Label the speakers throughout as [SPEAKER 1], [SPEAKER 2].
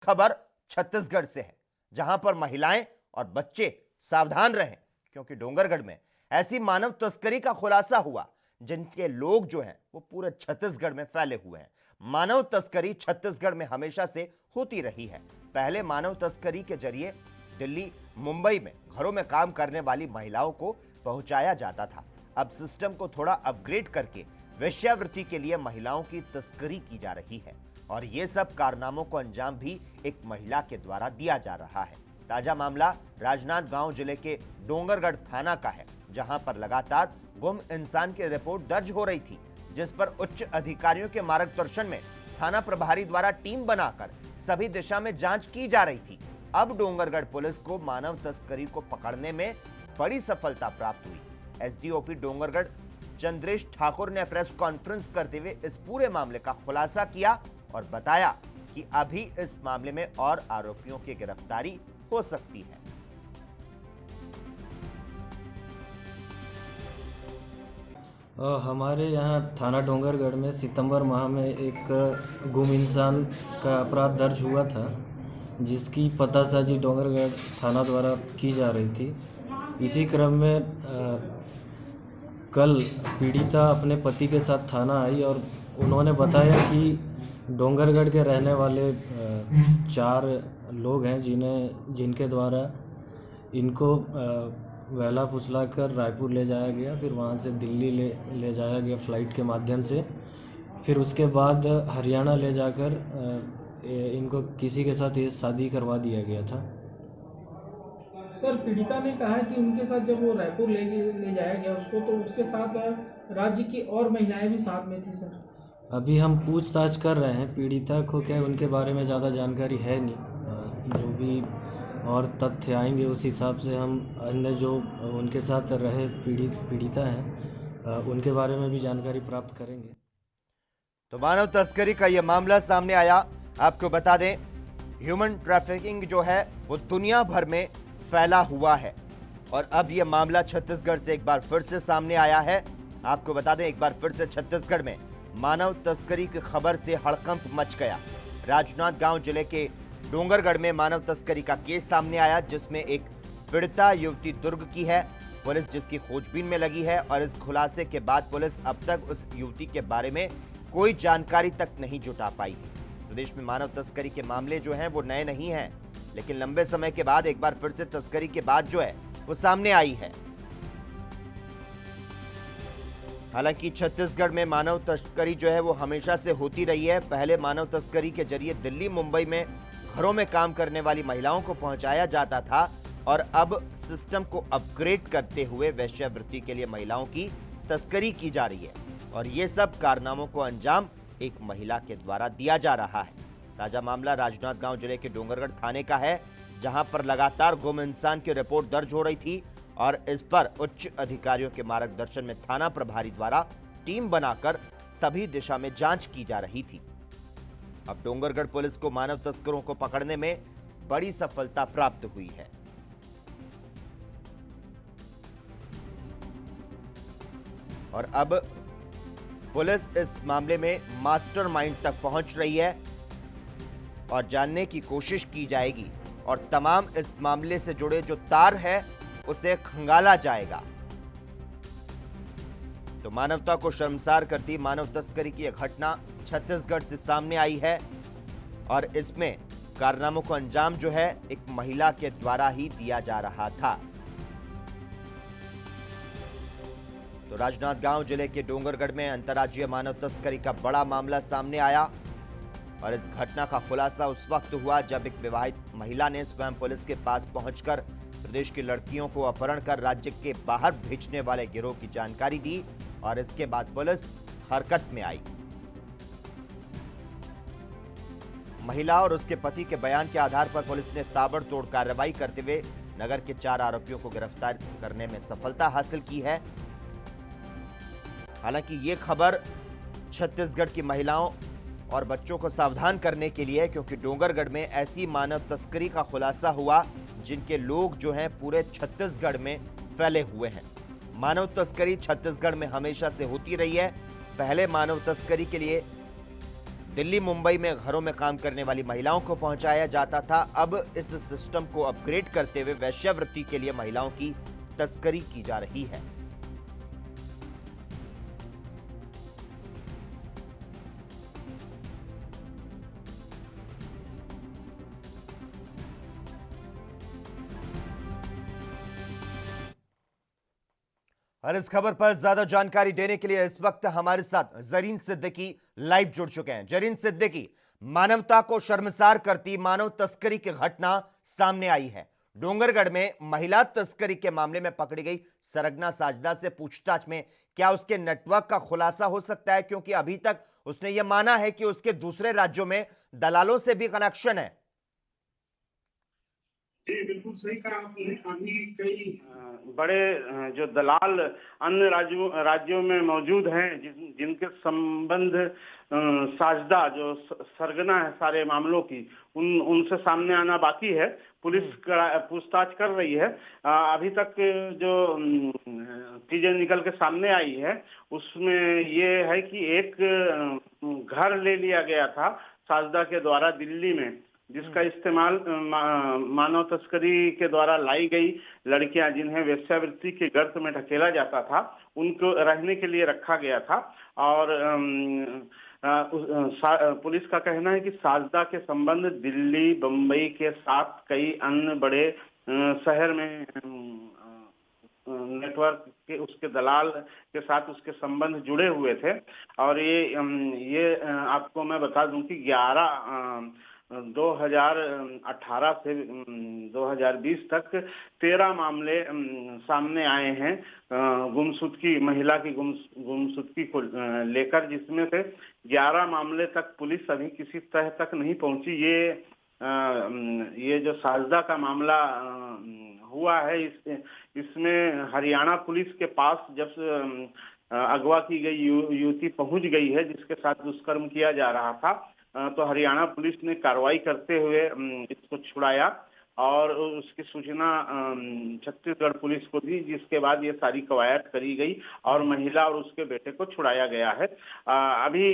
[SPEAKER 1] खबर छत्तीसगढ़ से है, जहां पर महिलाएं और बच्चे सावधान रहें, क्योंकि डोंगरगढ़ में ऐसी मानव तस्करी का खुलासा हुआ जिनके लोग जो हैं वो पूरे छत्तीसगढ़ में फैले हुए हैं। मानव तस्करी छत्तीसगढ़ में हमेशा से होती रही है। पहले मानव तस्करी के जरिए दिल्ली, मुंबई में घरों में काम करने वाली महिलाओं को पहुंचाया जाता था। अब सिस्टम को थोड़ा अपग्रेड करके वेश्यावृत्ति के लिए महिलाओं की तस्करी की जा रही है और ये सब कारनामों को अंजाम भी एक महिला के द्वारा दिया जा रहा है। ताजा मामला राजनांदगांव जिले के डोंगरगढ़ थाना का है, जहां पर लगातार गुम इंसान की रिपोर्ट दर्ज हो रही थी, जिस पर उच्च अधिकारियों के मार्गदर्शन में थाना प्रभारी द्वारा टीम बनाकर सभी दिशा में जांच की जा रही थी। अब डोंगरगढ़ पुलिस को मानव तस्करी को पकड़ने में बड़ी सफलता प्राप्त हुई। एसडीओपी डोंगरगढ़ चंद्रेश ठाकुर ने प्रेस कॉन्फ्रेंस करते हुए इस पूरे मामले का खुलासा किया और बताया कि अभी इस मामले में और आरोपियों की गिरफ्तारी हो सकती है।
[SPEAKER 2] हमारे यहाँ थाना डोंगरगढ़ में सितंबर माह में एक गुम इंसान का अपराध दर्ज हुआ था, जिसकी पतासाजी डोंगरगढ़ थाना द्वारा की जा रही थी। इसी क्रम में कल पीड़िता अपने पति के साथ थाना आई और उन्होंने बताया कि डोंगरगढ़ के रहने वाले 4 लोग हैं जिनके द्वारा इनको वहला फुसला कर रायपुर ले जाया गया, फिर वहाँ से दिल्ली ले जाया गया फ्लाइट के माध्यम से, फिर उसके बाद हरियाणा ले जाकर इनको किसी के साथ ये शादी करवा दिया गया था।
[SPEAKER 3] सर, पीड़िता ने कहा कि उनके साथ जब वो रायपुर ले जाया गया उसको, तो उसके साथ राज्य की और महिलाएं भी साथ में थी। सर,
[SPEAKER 2] अभी हम पूछताछ कर रहे हैं। पीड़िता को क्या उनके बारे में ज़्यादा जानकारी है नहीं, जो भी और तथ्य आएंगे उस हिसाब से हम अन्य जो उनके साथ रहे पीड़िता हैं उनके बारे में भी जानकारी प्राप्त करेंगे।
[SPEAKER 1] तो मानव तस्करी का यह मामला सामने आया। आपको बता दें, ह्यूमन ट्रैफिकिंग जो है वो दुनिया भर में फैला हुआ है और अब यह मामला छत्तीसगढ़ से एक बार फिर से सामने आया है। आपको बता दें, एक बार फिर से छत्तीसगढ़ में मानव तस्करी की खबर से हड़कंप मच गया। राजनांदगांव जिले के डोंगरगढ़ में मानव तस्करी का केस सामने आया, जिसमें एक पीड़िता युवती दुर्ग की है, पुलिस जिसकी खोजबीन में लगी है और इस खुलासे के बाद पुलिस अब तक उस युवती के बारे में कोई जानकारी तक नहीं जुटा पाई। प्रदेश में मानव तस्करी के मामले जो हैं वो नए नहीं हैं, लेकिन लंबे समय के बाद एक बार फिर से तस्करी के बाद जो है वो सामने आई है। हालांकि छत्तीसगढ़ में मानव तस्करी जो है वो हमेशा से होती रही है। पहले मानव तस्करी के जरिए दिल्ली, मुंबई में घरों में काम करने वाली महिलाओं को पहुंचाया जाता था और अब सिस्टम को अपग्रेड करते हुए वेश्यावृत्ति के लिए महिलाओं की तस्करी की जा रही है और ये सब कारनामों को अंजाम एक महिला के द्वारा दिया जा रहा है। ताजा मामला राजनांदगांव जिले के डोंगरगढ़ थाने का है, जहां पर लगातार गुम इंसान की रिपोर्ट दर्ज हो रही थी और इस पर उच्च अधिकारियों के मार्गदर्शन में थाना प्रभारी द्वारा टीम बनाकर सभी दिशा में जांच की जा रही थी। अब डोंगरगढ़ पुलिस को मानव तस्करों को पकड़ने में बड़ी सफलता प्राप्त हुई है। और अब पुलिस इस मामले में मास्टरमाइंड तक पहुंच रही है और जानने की कोशिश की जाएगी और तमाम इस मामले से जुड़े जो तार है उसे खंगाला जाएगा। तो मानवता को शर्मसार करती मानव तस्करी की यह घटना छत्तीसगढ़ से सामने आई है और इसमें कारनामों को अंजाम जो है एक महिला के द्वारा ही दिया जा रहा था। तो राजनांदगांव जिले के डोंगरगढ़ में अंतर्राज्यीय मानव तस्करी का बड़ा मामला सामने आया और इस घटना का खुलासा उस वक्त हुआ जब एक विवाहित महिला ने स्वयं पुलिस के पास पहुंचकर प्रदेश की लड़कियों को अपहरण कर राज्य के बाहर भेजने वाले गिरोह की जानकारी दी और इसके बाद पुलिस हरकत में आई। महिला और उसके पति के बयान के आधार पर पुलिस ने ताबड़तोड़ कार्रवाई करते हुए नगर के 4 आरोपियों को गिरफ्तार करने में सफलता हासिल की है। हालांकि ये खबर छत्तीसगढ़ की महिलाओं और बच्चों को सावधान करने के लिए है, क्योंकि डोंगरगढ़ में ऐसी मानव तस्करी का खुलासा हुआ जिनके लोग जो हैं पूरे छत्तीसगढ़ में फैले हुए हैं। मानव तस्करी छत्तीसगढ़ में हमेशा से होती रही है। पहले मानव तस्करी के लिए दिल्ली मुंबई में घरों में काम करने वाली महिलाओं को पहुंचाया जाता था। अब इस सिस्टम को अपग्रेड करते हुए वेश्यावृत्ति के लिए महिलाओं की तस्करी की जा रही है। और इस खबर पर ज्यादा जानकारी देने के लिए इस वक्त हमारे साथ जरीन सिद्दीकी लाइव जुड़ चुके हैं। जरीन सिद्दीकी, मानवता को शर्मसार करती मानव तस्करी की घटना सामने आई है। डोंगरगढ़ में महिला तस्करी के मामले में पकड़ी गई सरगना साजदा से पूछताछ में क्या उसके नेटवर्क का खुलासा हो सकता है, क्योंकि अभी तक उसने यह माना है कि उसके दूसरे राज्यों में दलालों से भी कनेक्शन है।
[SPEAKER 4] जी बिल्कुल सही कहा आपने। अभी कई बड़े जो दलाल अन्य राज्यों में मौजूद हैं, जिनके संबंध साजदा जो सरगना है सारे मामलों की, उनसे सामने आना बाकी है। पुलिस पूछताछ कर रही है। अभी तक जो चीजें निकल के सामने आई है उसमें ये है कि एक घर ले लिया गया था साजदा के द्वारा दिल्ली में, जिसका इस्तेमाल मानव तस्करी के द्वारा लाई गई लड़कियां जिन्हें वेश्यावृत्ति के गर्त में ढकेला जाता था, उनको रहने के लिए रखा गया था। और पुलिस का कहना है कि साजदा के संबंध दिल्ली, बम्बई के साथ कई अन्य बड़े शहर में नेटवर्क के उसके दलाल के साथ उसके संबंध जुड़े हुए थे। और ये आपको मैं बता दूं कि 2018 से 2020 तक 13 मामले सामने आए हैं महिला की गुमशुदगी को लेकर, जिसमें से 11 मामले तक पुलिस अभी किसी तह तक नहीं पहुंची। ये जो साजदा का मामला हुआ है, इसमें हरियाणा पुलिस के पास जब अगवा की गई युवती पहुंच गई है जिसके साथ दुष्कर्म किया जा रहा था, तो हरियाणा पुलिस ने कार्रवाई करते हुए इसको छुड़ाया और उसकी सूचना छत्तीसगढ़ पुलिस को दी, जिसके बाद ये सारी कवायद करी गई और महिला और उसके बेटे को छुड़ाया गया है। अभी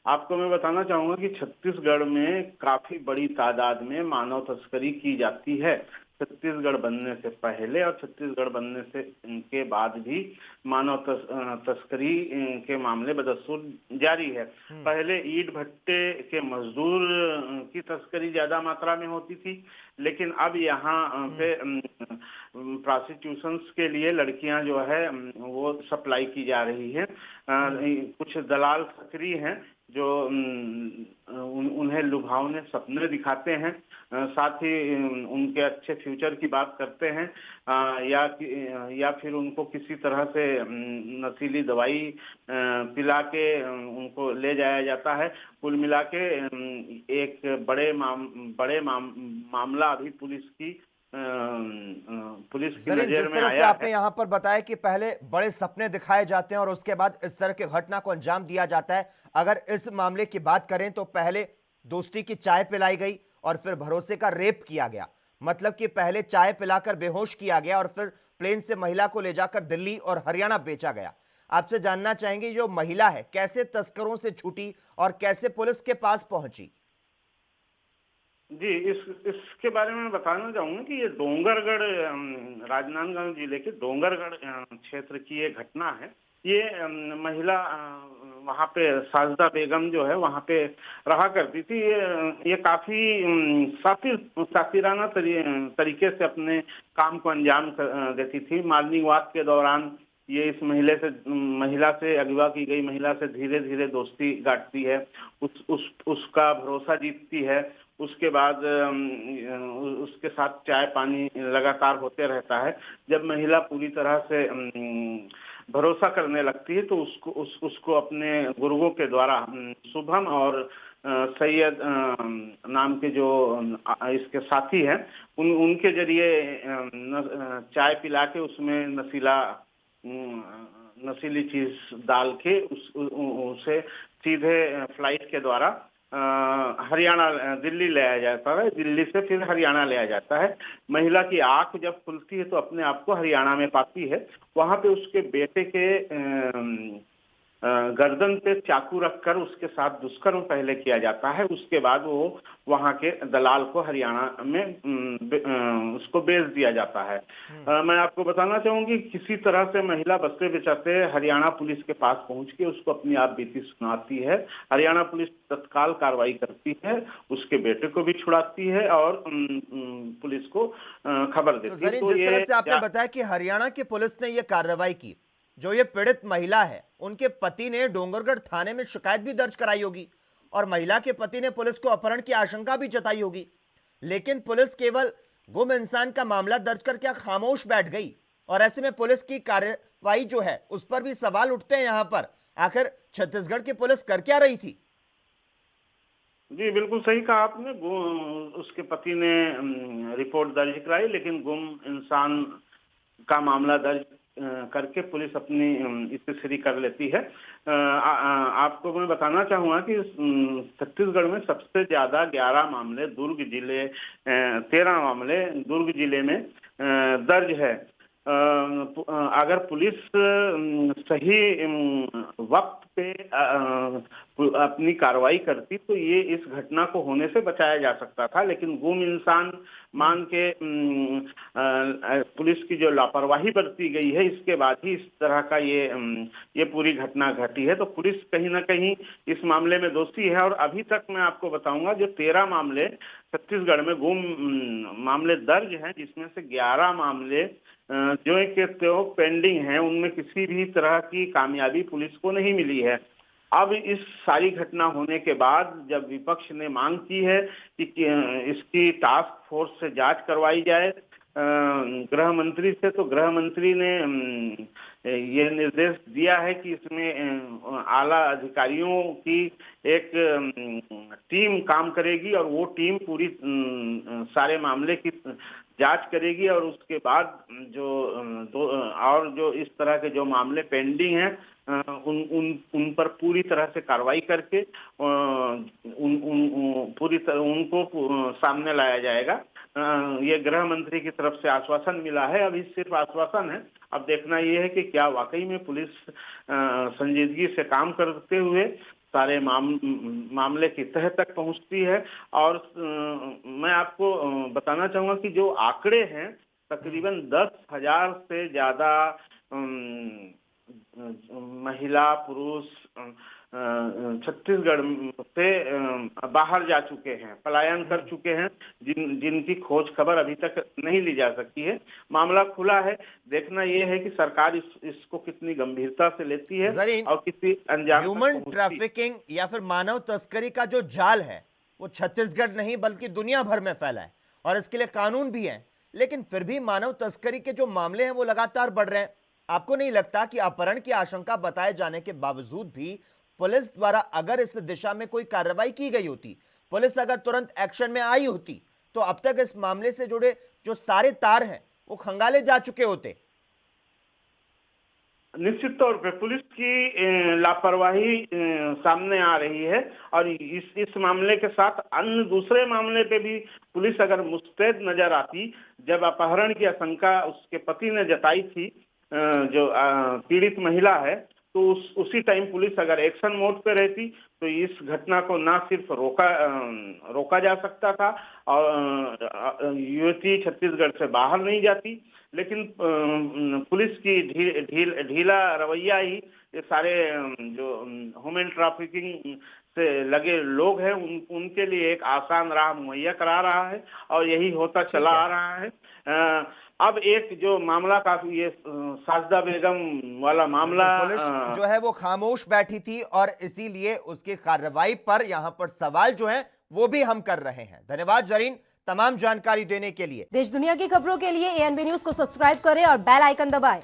[SPEAKER 4] आपको मैं बताना चाहूंगा कि छत्तीसगढ़ में काफी बड़ी तादाद में मानव तस्करी की जाती है। छत्तीसगढ़ बनने से पहले और छत्तीसगढ़ बनने से के बाद भी मानव तस्करी के मामले बदस्तूर जारी है। पहले ईंट भट्टे के मजदूर की तस्करी ज्यादा मात्रा में होती थी, लेकिन अब यहाँ पे प्रोस्टिट्यूशंस के लिए लड़कियां जो है वो सप्लाई की जा रही है। कुछ दलाल सक्रिय हैं जो उन्हें लुभावने सपने दिखाते हैं, साथ ही उनके अच्छे फ्यूचर की बात करते हैं, या फिर उनको किसी तरह से नशीली दवाई पिला के उनको ले जाया जाता है। कुल मिला के एक बड़े मामला अभी पुलिस की नजर
[SPEAKER 1] जिस
[SPEAKER 4] में
[SPEAKER 1] तरह से
[SPEAKER 4] आया
[SPEAKER 1] आपने
[SPEAKER 4] है।
[SPEAKER 1] यहाँ पर बताया कि पहले बड़े सपने दिखाए जाते हैं और उसके बाद इस तरह की घटना को अंजाम दिया जाता है। अगर इस मामले की बात करें तो पहले दोस्ती की चाय पिलाई गई और फिर भरोसे का रेप किया गया। मतलब कि पहले चाय पिलाकर बेहोश किया गया और फिर प्लेन से महिला को ले जाकर दिल्ली और हरियाणा बेचा गया। आपसे जानना चाहेंगे, जो महिला है कैसे तस्करों से छूटी और कैसे पुलिस के पास पहुंची?
[SPEAKER 4] जी, इसके बारे में बताना चाहूंगा कि ये डोंगरगढ़ राजनांदगांव जिले के डोंगरगढ़ क्षेत्र की ये घटना है। ये महिला वहाँ पे साजदा बेगम जो है वहाँ पे रहा करती थी। ये काफी सातिराना तरीके से अपने काम को अंजाम देती थी। मॉर्निंग वॉक के दौरान ये इस महिला से अगवा की गई महिला से धीरे धीरे दोस्ती गांठती है, उसका भरोसा जीतती है। उसके बाद उसके साथ चाय पानी लगातार होते रहता है। जब महिला पूरी तरह से भरोसा करने लगती है तो उसको अपने गुरुओं के द्वारा शुभम और सैयद नाम के जो इसके साथी हैं उनके जरिए चाय पिला के उसमें नशीली चीज डाल के उसे सीधे फ्लाइट के द्वारा हरियाणा दिल्ली ले आया जाता है। दिल्ली से फिर हरियाणा ले आया जाता है। महिला की आंख जब खुलती है तो अपने आप को हरियाणा में पाती है। वहां पे उसके बेटे के गर्दन पे चाकू रखकर उसके साथ दुष्कर्म पहले किया जाता है। उसके बाद वो वहां के दलाल को हरियाणा में उसको बेच दिया जाता है। मैं आपको बताना चाहूंगी, किसी तरह से महिला बचते बचाते हरियाणा पुलिस के पास पहुंच के उसको अपनी आप बीती सुनाती है। हरियाणा पुलिस तत्काल कार्रवाई करती है, उसके बेटे को भी छुड़ाती है और पुलिस को खबर देती है।
[SPEAKER 1] तो जिस तरह से आपने बताया कि हरियाणा की पुलिस ने यह कार्रवाई की, जो ये पीड़ित महिला है उनके पति ने डोंगरगढ़ थाने में शिकायत भी दर्ज कराई होगी और महिला के पति ने पुलिस को अपहरण की आशंका भी जताई होगी, लेकिन पुलिस केवल गुम इंसान का मामला दर्ज कर क्या खामोश बैठ गई? और ऐसे में पुलिस की कार्रवाई जो है उस पर भी सवाल उठते हैं यहां पर, आखिर छत्तीसगढ़ की पुलिस कर क्या रही थी?
[SPEAKER 4] जी बिल्कुल सही कहा आपने। उसके पति ने रिपोर्ट दर्ज कराई, लेकिन गुम इंसान का मामला दर्ज करके पुलिस अपनी स्थिति कर लेती है। आपको मैं बताना चाहूंगा कि छत्तीसगढ़ में सबसे ज्यादा 11 मामले दुर्ग जिले, 13 मामले दुर्ग जिले में दर्ज है। अगर पुलिस सही वक्त पे अपनी कार्रवाई करती तो ये इस घटना को होने से बचाया जा सकता था, लेकिन गुम इंसान मान के पुलिस की जो लापरवाही बरती गई है, इसके बाद ही इस तरह का ये पूरी घटना घटी है। तो पुलिस कहीं ना कहीं इस मामले में दोषी है। और अभी तक मैं आपको बताऊंगा, जो 13 मामले छत्तीसगढ़ में गुम मामले दर्ज हैं, जिसमें से 11 मामले जो के त्यों पेंडिंग हैं, उनमें किसी भी तरह की कामयाबी पुलिस को नहीं मिली है। अब इस सारी घटना होने के बाद जब विपक्ष ने मांग की है कि इसकी टास्क फोर्स से जांच करवाई जाए गृह मंत्री से, तो गृह मंत्री ने ये निर्देश दिया है कि इसमें आला अधिकारियों की एक टीम काम करेगी और वो टीम पूरी सारे मामले की जांच करेगी और उसके बाद जो इस तरह के जो मामले पेंडिंग हैं उन पर पूरी तरह से कार्रवाई करके पूरी तरह उनको सामने लाया जाएगा। ये गृह मंत्री की तरफ से आश्वासन मिला है। अभी सिर्फ आश्वासन है, अब देखना ये है कि क्या वाकई में पुलिस संजीदगी से काम करते हुए सारे मामले की तह तक पहुंचती है। और मैं आपको बताना चाहूंगा कि जो आंकड़े हैं, तकरीबन 10,000 से ज्यादा महिला पुरुष छत्तीसगढ़ से बाहर जा चुके हैं, पलायन कर चुके हैं, जिनकी खोज खबर अभी तक नहीं ली जा सकती है। मामला खुला है, देखना यह है कि सरकार इसको कितनी गंभीरता से लेती है और किसी अंजाम
[SPEAKER 1] ह्यूमन ट्रैफिकिंग या फिर मानव तस्करी का जो जाल है वो छत्तीसगढ़ नहीं बल्कि दुनिया भर में फैला है और इसके लिए कानून भी है, लेकिन फिर भी मानव तस्करी के जो मामले हैं वो लगातार बढ़ रहे हैं। आपको नहीं लगता कि अपहरण की आशंका बताए जाने के बावजूद भी पुलिस द्वारा अगर इस दिशा में कोई कार्रवाई की गई होती, पुलिस अगर तुरंत एक्शन में आई होती, तो अब तक इस मामले से जुड़े जो सारे तार हैं वो खंगाले जा चुके होते?
[SPEAKER 4] निश्चित तौर पे पुलिस की लापरवाही सामने आ रही है और इस मामले के साथ अन्य दूसरे मामले पे भी पुलिस अगर मुस्तैद नजर आती। जब अपहरण की आशंका उसके पति ने जताई थी, जो पीड़ित महिला है, तो उसी टाइम पुलिस अगर एक्शन मोड पे रहती तो इस घटना को ना सिर्फ रोका जा सकता था और युवती छत्तीसगढ़ से बाहर नहीं जाती, लेकिन पुलिस की ढीला रवैया ही ये सारे जो ह्यूमन ट्रैफिकिंग से लगे लोग हैं उनके लिए एक आसान राह मुहैया करा रहा है और यही होता चला आ रहा है। अब एक जो मामला काफी ये साजदा बेगम वाला मामला,
[SPEAKER 1] पुलिस जो है वो खामोश बैठी थी और इसीलिए उसकी कार्रवाई पर यहां पर सवाल जो है वो भी हम कर रहे हैं। धन्यवाद जरीन तमाम जानकारी देने के लिए।
[SPEAKER 5] देश दुनिया की खबरों के लिए ANB न्यूज को सब्सक्राइब करें और बेल आइकन दबाएं।